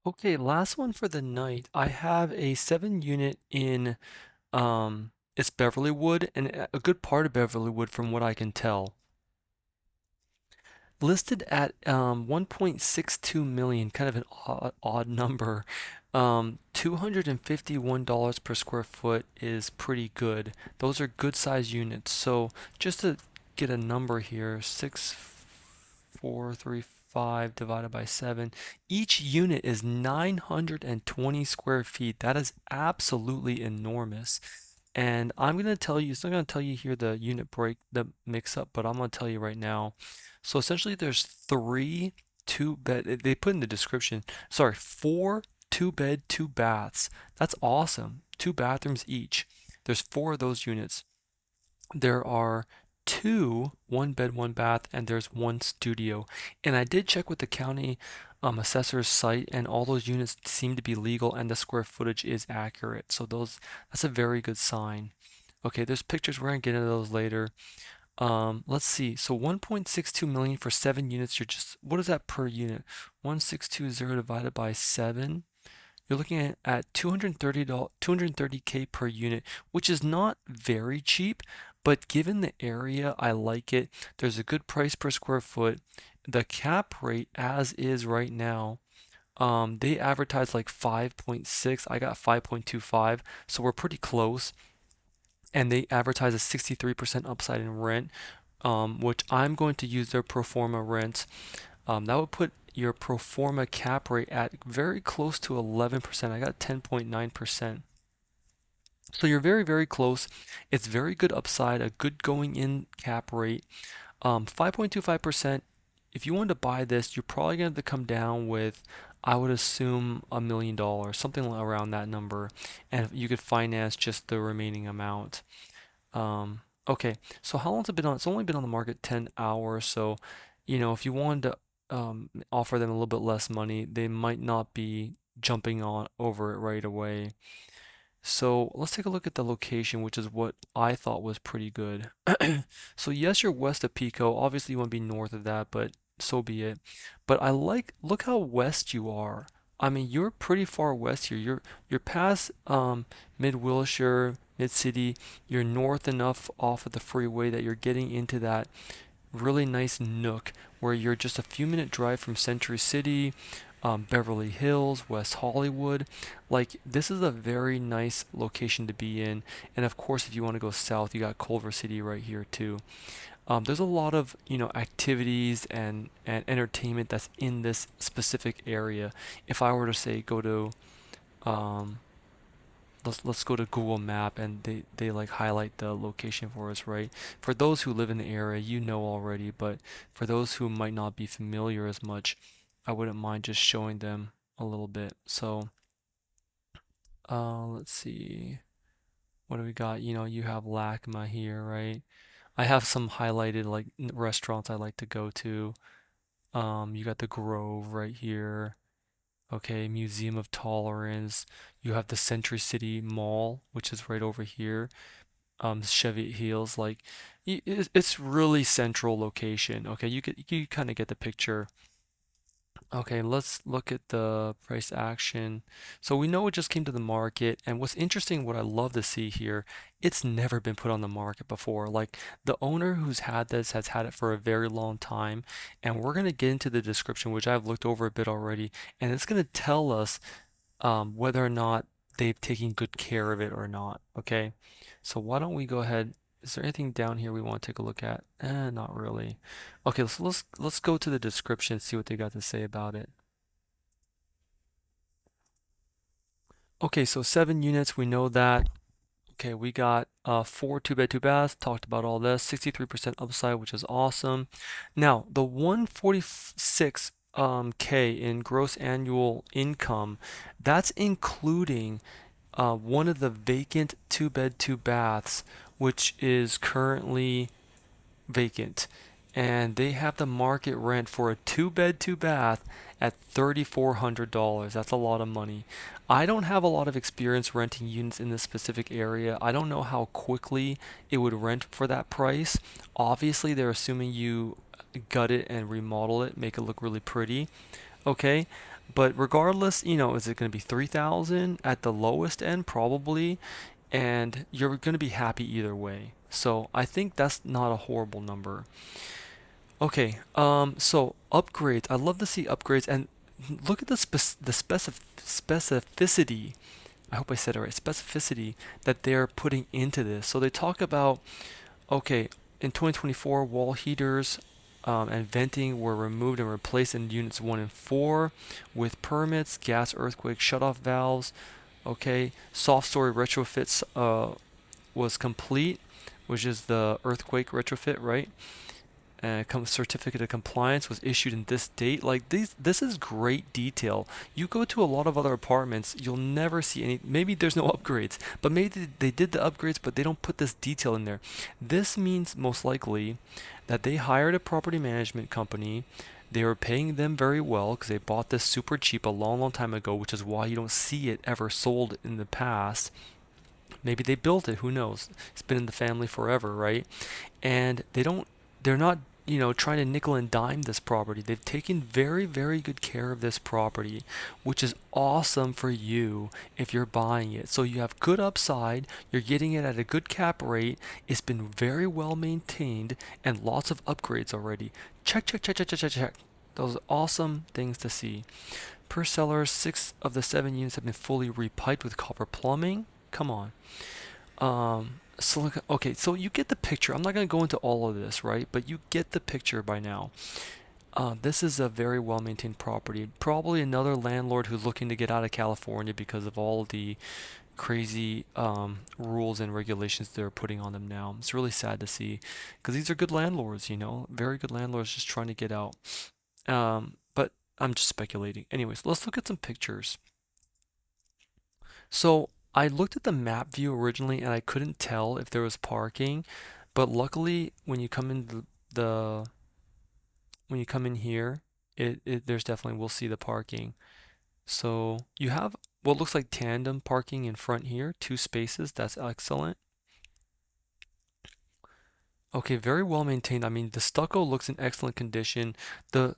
Okay, last one for the night. I have a 7 unit in it's Beverlywood, and a good part of Beverlywood from what I can tell. Listed at 1.62 million, kind of an odd number. $251 per square foot is pretty good. Those are good size units. So just to get a number here, 6,435 divided by 7. Each unit is 920 square feet. That is absolutely enormous. And I'm going to tell you, it's not going to tell you here the unit break, the mix up, but I'm going to tell you right now. So essentially there's three two bed, they put in the description, sorry, four two bed, two baths. That's awesome. Two bathrooms each. There's four of those units. There are two one bed, one bath, and there's one studio. And I did check with the county assessor's site, and all those units seem to be legal, and the square footage is accurate. So that's a very good sign. Okay, there's pictures. We're gonna get into those later. Let's see. So 1.62 million for 7 units. You're just, what is that per unit? 1620 divided by 7. You're looking at $230, 230K per unit, which is not very cheap, but given the area, I like it. There's a good price per square foot. The cap rate as is right now, they advertise like 5.6. I got 5.25, so we're pretty close. And they advertise a 63% upside in rent, which I'm going to use their pro forma rent. That would put your pro forma cap rate at very close to 11%. I got 10.9%. So you're very, very close. It's very good upside, a good going in cap rate. 5.25%. If you wanted to buy this, you're probably going to have to come down with, I would assume, $1 million, something around that number. And you could finance just the remaining amount. Okay, so how long's it been on? It's only been on the market 10 hours, so if you wanted to offer them a little bit less money, they might not be jumping on over it right away. So let's take a look at the location, which is what I thought was pretty good. So yes, you're west of Pico. Obviously, you want to be north of that, but so be it. But look how west you are. I mean, you're pretty far west here. You're past Mid Wilshire, Mid City. You're north enough off of the freeway that you're getting into that really nice nook where you're just a few minute drive from Century City, Beverly Hills, West Hollywood. Like, this is a very nice location to be in. And of course, if you want to go south, you got Culver City right here too. There's a lot of, activities and entertainment that's in this specific area. If I were to say go to um, let's go to Google Map, and they like highlight the location for us, right? For those who live in the area, you know already, but for those who might not be familiar as much, I wouldn't mind just showing them a little bit. So, let's see. What do we got? You have LACMA here, right? I have some highlighted like restaurants I like to go to. You got the Grove right here. Okay, Museum of Tolerance. You have the Century City Mall, which is right over here. Cheviot Hills, like it's really central location. Okay, you kind of get the picture. Okay, let's look at the price action. So we know it just came to the market, and what's interesting, what I love to see here, it's never been put on the market before. Like, the owner who's had this has had it for a very long time, and we're gonna get into the description, which I've looked over a bit already, and it's gonna tell us whether or not they've taken good care of it or not. Okay, so why don't we go ahead? Is there anything down here we want to take a look at? Not really. Okay, so let's go to the description and see what they got to say about it. Okay, so 7 units, we know that. Okay, we got four two bed, two baths, talked about all this, 63% upside, which is awesome. Now, the 146 K in gross annual income, that's including one of the vacant two bed, two baths, which is currently vacant. And they have the market rent for a two bed, two bath at $3,400. That's a lot of money. I don't have a lot of experience renting units in this specific area. I don't know how quickly it would rent for that price. Obviously, they're assuming you gut it and remodel it, make it look really pretty. Okay, But regardless, is it going to be 3,000 at the lowest end? Probably. And you're going to be happy either way. So I think that's not a horrible number. Okay, so upgrades. I love to see upgrades and look at specificity. I hope I said it right. Specificity that they're putting into this. So they talk about, okay, in 2024, wall heaters and venting were removed and replaced in units 1 and 4 with permits, gas earthquake shutoff valves. Okay, soft story retrofits was complete, which is the earthquake retrofit, right? Certificate of compliance was issued in this date. Like this is great detail. You go to a lot of other apartments, you'll never see any. Maybe there's no upgrades, but maybe they did the upgrades, but they don't put this detail in there. This means most likely that they hired a property management company. They were paying them very well because they bought this super cheap a long, long time ago, which is why you don't see it ever sold in the past. Maybe they built it, who knows? It's been in the family forever, right? And they're not, trying to nickel and dime this property. They've taken very, very good care of this property, which is awesome for you if you're buying it. So you have good upside, you're getting it at a good cap rate, it's been very well maintained, and lots of upgrades already. Check, check, check, check, check, check, check. Those are awesome things to see. Per seller, 6 of the 7 units have been fully repiped with copper plumbing. Come on. Okay, so you get the picture. I'm not going to go into all of this, right? But you get the picture by now. This is a very well maintained property. Probably another landlord who's looking to get out of California because of all the crazy rules and regulations they're putting on them now. It's really sad to see because these are good landlords, very good landlords just trying to get out. But I'm just speculating. Anyways, let's look at some pictures. So I looked at the map view originally and I couldn't tell if there was parking, but luckily when you come in the when you come in here, there's definitely we'll see the parking. So you have what looks like tandem parking in front here, 2 spaces. That's excellent. Okay, very well maintained. I mean, the stucco looks in excellent condition. The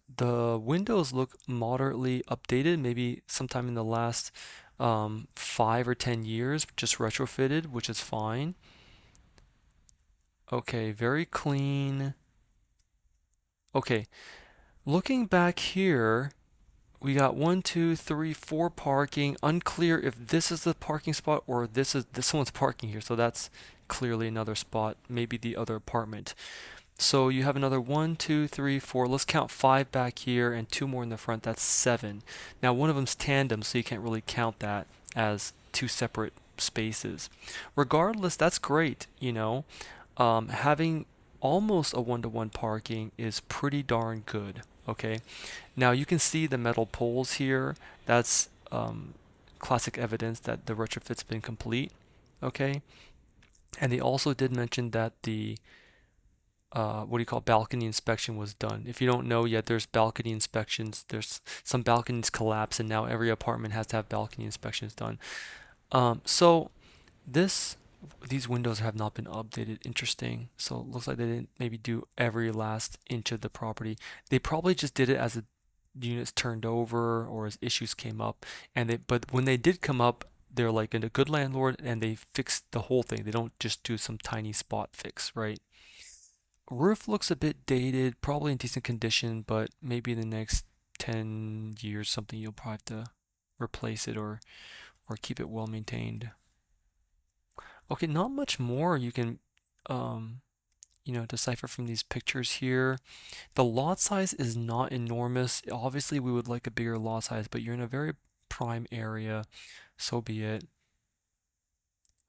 windows look moderately updated, maybe sometime in the last 5 or 10 years, just retrofitted, which is fine. Okay, very clean. Okay, looking back here, we got 1, 2, 3, 4 parking. Unclear if this is the parking spot or this one's parking here. So that's clearly another spot, maybe the other apartment. So you have another 1, 2, 3, 4. Let's count 5 back here and 2 more in the front. That's 7. Now one of them's tandem, so you can't really count that as 2 separate spaces. Regardless, that's great, having almost a one-to-one parking is pretty darn good. Okay, now you can see the metal poles here. That's classic evidence that the retrofit's been complete. Okay, and they also did mention that the what do you call balcony inspection was done. If you don't know yet, there's balcony inspections. There's some balconies collapse, and now every apartment has to have balcony inspections done. So this these windows have not been updated. Interesting. So it looks like they didn't maybe do every last inch of the property. They probably just did it as the units turned over or as issues came up. But when they did come up, they're like a good landlord and they fixed the whole thing. They don't just do some tiny spot fix, right? Roof looks a bit dated, probably in decent condition, but maybe in the next 10 years something you'll probably have to replace it or keep it well maintained. Okay, not much more you can um, decipher from these pictures here. The lot size is not enormous. Obviously, we would like a bigger lot size, but you're in a very prime area, so be it.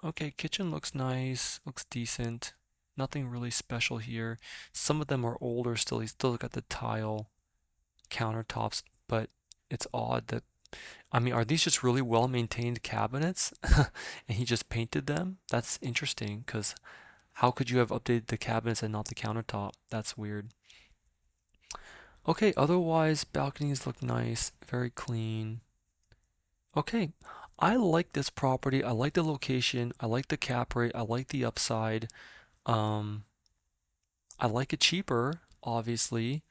Okay, kitchen looks nice, looks decent. Nothing really special here. Some of them are older still. You still got the tile countertops, but it's odd that, I mean, are these just really well maintained cabinets? And he just painted them? That's interesting because how could you have updated the cabinets and not the countertop? That's weird. Okay, otherwise, balconies look nice, very clean. Okay, I like this property. I like the location. I like the cap rate. I like the upside. Um, I like it cheaper, obviously.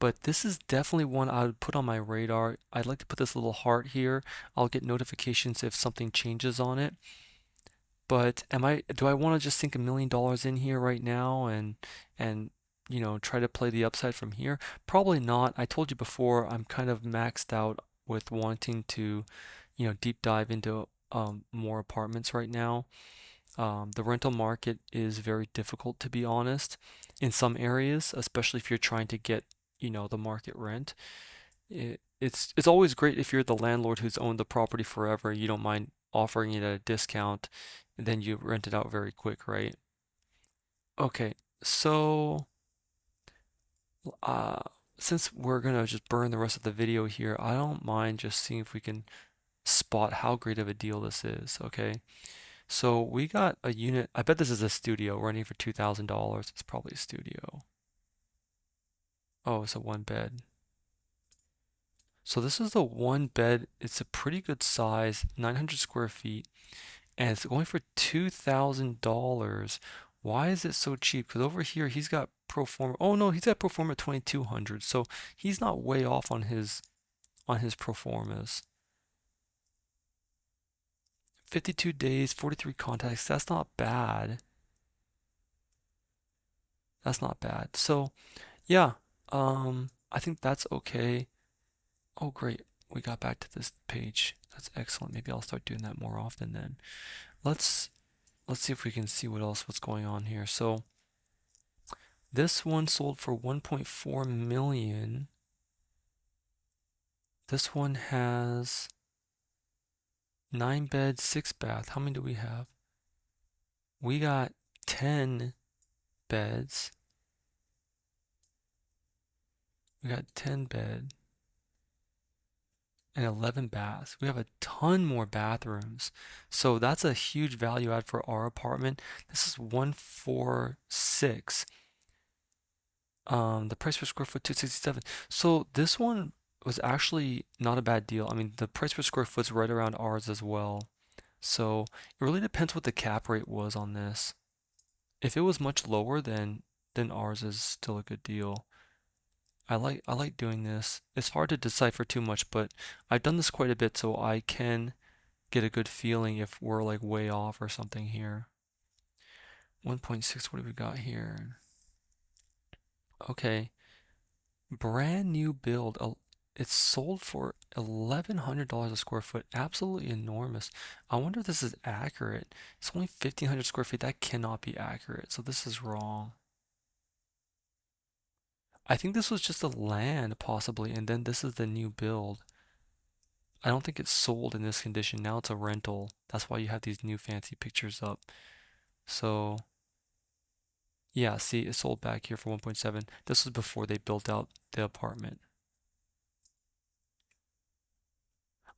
but this is definitely one I would put on my radar. I'd like to put this little heart here. I'll get notifications if something changes on it. But do I want to just sink $1 million in here right now and try to play the upside from here? Probably not. I told you before, I'm kind of maxed out with wanting to, deep dive into more apartments right now. The rental market is very difficult, to be honest, in some areas, especially if you're trying to get, the market rent. It's always great if you're the landlord who's owned the property forever, you don't mind offering it at a discount, and then you rent it out very quick, right? Okay, so uh, since we're gonna just burn the rest of the video here, I don't mind just seeing if we can spot how great of a deal this is, okay? So we got a unit, I bet this is a studio running for $2,000. It's probably a studio. Oh, it's a one bed. So this is the one bed. It's a pretty good size, 900 square feet, and it's going for $2,000. Why is it so cheap? Because over here he's got pro forma. Oh no, he's got pro forma 2,200. So he's not way off on his pro formas. 52 days, 43 contacts. That's not bad. That's not bad. So yeah, I think that's okay. Oh great, we got back to this page. That's excellent. Maybe I'll start doing that more often then. Let's let's see if we can see what's going on here. So this one sold for 1.4 million. This one has 9 beds, 6 bath. How many do we have? We got 10 beds. We got 10 bed and 11 baths. We have a ton more bathrooms. So that's a huge value add for our apartment. This is 146. The price per square foot 267. So this one was actually not a bad deal. I mean, the price per square foot's right around ours as well. So it really depends what the cap rate was on this. If it was much lower, then ours is still a good deal. I like doing this. It's hard to decipher too much, but I've done this quite a bit, so I can get a good feeling if we're like way off or something here. 1.6, what do we got here? Okay. Brand new build. It's sold for $1,100 a square foot. Absolutely enormous. I wonder if this is accurate. It's only 1,500 square feet. That cannot be accurate. So this is wrong. I think this was just a land possibly, and then this is the new build. I don't think it's sold in this condition. Now it's a rental. That's why you have these new fancy pictures up. So yeah, see, it sold back here for 1.7. This was before they built out the apartment.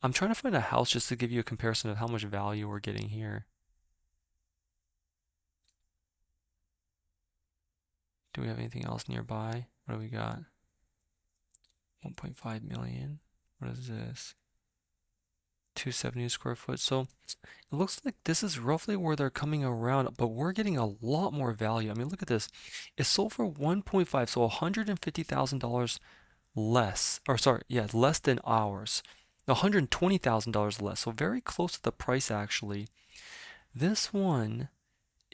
I'm trying to find a house just to give you a comparison of how much value we're getting here. Do we have anything else nearby? What do we got? 1.5 million. What is this? 270 square foot. So it looks like this is roughly where they're coming around, but we're getting a lot more value. I mean, look at this. It sold for 1.5, so $150,000 less, or sorry, yeah, less than ours. $120,000 less, so very close to the price actually. This one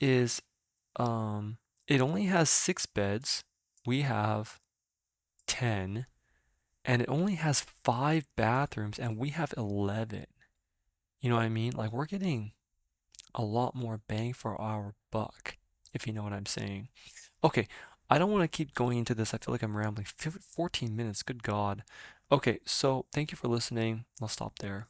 is, it only has 6 beds. We have 10, and it only has 5 bathrooms, and we have 11. You know what I mean? Like we're getting a lot more bang for our buck, if you know what I'm saying. Okay, I don't want to keep going into this. I feel like I'm rambling. 14 minutes, good God. Okay, so thank you for listening. I'll stop there.